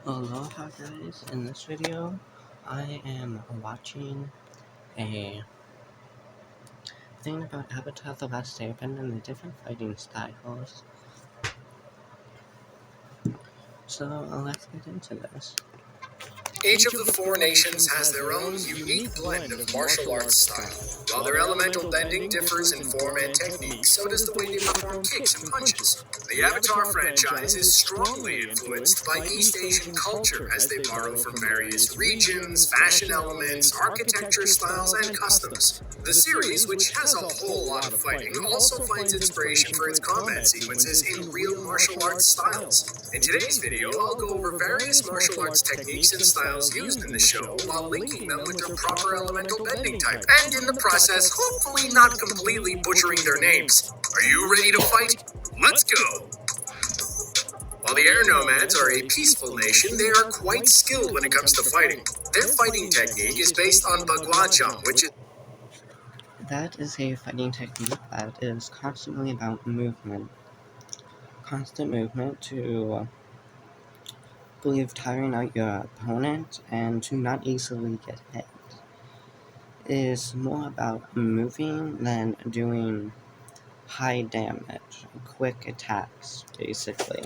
Aloha guys, in this video I am watching a thing about Avatar The Last Airbender and the different fighting styles. So let's get into this. Each of the four nations has their own unique blend of martial arts style. While their elemental bending differs in form and technique, so does the way they perform kicks and punches. The Avatar franchise is strongly influenced by East Asian culture as they borrow from various regions, fashion elements, architecture styles, and customs. The series, which has a whole lot of fighting, also finds inspiration for its combat sequences in real martial arts styles. In today's video, I'll go over various martial arts techniques and styles used in the show while linking them with their proper elemental bending type, and in the process, hopefully not completely butchering their names. Are you ready to fight? Let's go! While the Air Nomads are a peaceful nation, they are quite skilled when it comes to fighting. Their fighting technique is based on Bagwajang, which is That is a fighting technique that is constantly about movement. Constant movement to believe tiring out your opponent and to not easily get hit. It is more about moving than doing high damage, quick attacks, basically.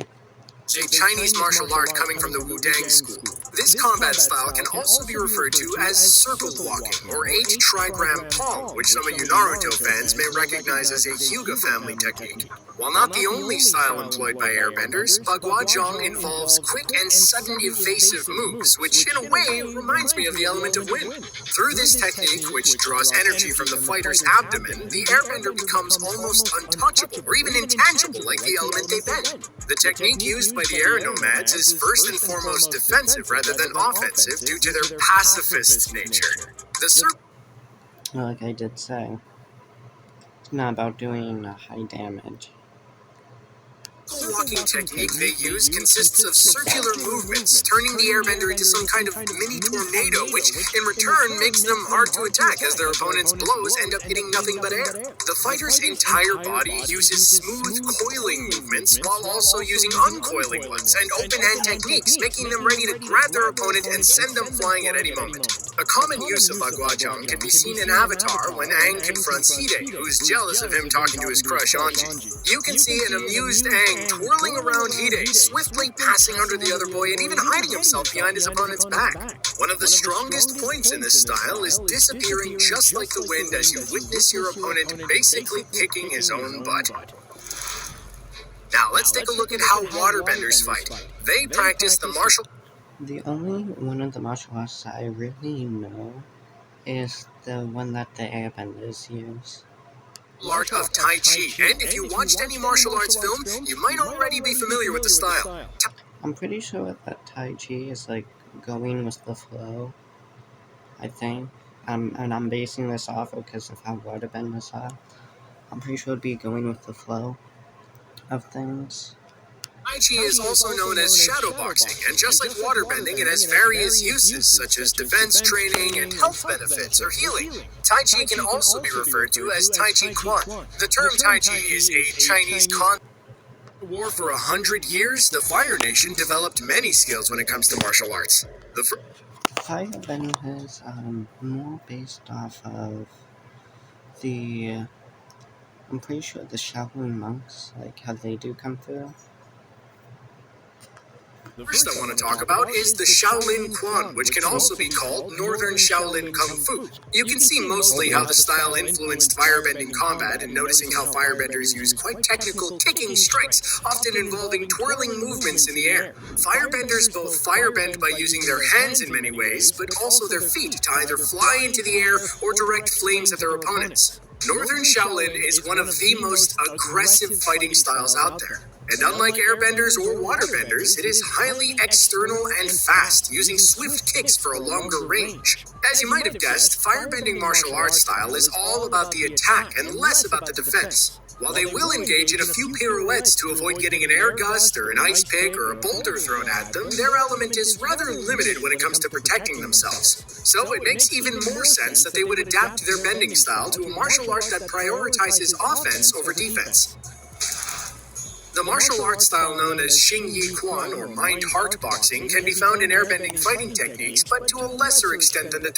a Chinese martial art coming from the Wudang school. This combat style can also be referred to as circle walking, or 8 trigram palm, which some of you Naruto fans may recognize as a Hyuga family technique. While not the only style employed by airbenders, Bagwajang involves quick and sudden evasive moves, which in a way reminds me of the element of wind. Through this technique, which draws energy from the fighter's abdomen, the airbender becomes almost untouchable, or even intangible like the element they bend. The technique used by the Air Nomads is first and foremost defensive rather than offensive due to their pacifist nature. Like I did say, it's not about doing high damage. The walking technique they use consists of circular movements, turning the airbender into some kind of mini tornado, which in return makes them hard to attack as their opponent's blows end up hitting nothing but air. The fighter's entire body uses smooth coiling movements while also using uncoiling ones and open-hand techniques, making them ready to grab their opponent and send them flying at any moment. A common use of Bagwajang can be seen in Avatar when Aang confronts Hide, who's jealous of him talking to his crush Anji. You can see an amused Aang twirling around Hide, swiftly passing under the other boy and even hiding himself behind his opponent's back. One of the strongest points in this style is disappearing just like the wind as you witness your opponent basically kicking his own butt. Now let's take a look at how waterbenders fight. They practice the martial... The only one of the martial arts that I really know is the one that the airbenders use. Art of Tai Chi, and if you watched any martial arts film, you might already be familiar with the style. I'm pretty sure that Tai Chi is like going with the flow, I think. And I'm basing this off because of how waterbenders are. I'm pretty sure it'd be going with the flow of things. Tai Chi is also known as shadow boxing, and just like waterbending, it has various uses, such as defense training and health benefits or healing. Tai Chi can also be referred to as Tai Chi Quan. The term Tai Chi is a Chinese concept. War for 100 years, the Fire Nation developed many skills when it comes to martial arts. Firebending is more based off of the... I'm pretty sure the Shaolin monks, like how they do Kung Fu. The first I want to talk about is the Shaolin Quan, which can also be called Northern Shaolin Kung Fu. You can see mostly how the style influenced firebending combat and noticing how firebenders use quite technical kicking strikes, often involving twirling movements in the air. Firebenders both firebend by using their hands in many ways, but also their feet to either fly into the air or direct flames at their opponents. Northern Shaolin is one of the most aggressive fighting styles out there. And unlike airbenders or waterbenders, it is highly external and fast, using swift kicks for a longer range. As you might have guessed, firebending martial arts style is all about the attack and less about the defense. While they will engage in a few pirouettes to avoid getting an air gust or an ice pick or a boulder thrown at them, their element is rather limited when it comes to protecting themselves. So it makes even more sense that they would adapt their bending style to a martial art that prioritizes offense over defense. The martial arts style known as Xing Yi Quan, or mind-heart boxing, can be found in airbending fighting techniques, but to a lesser extent than the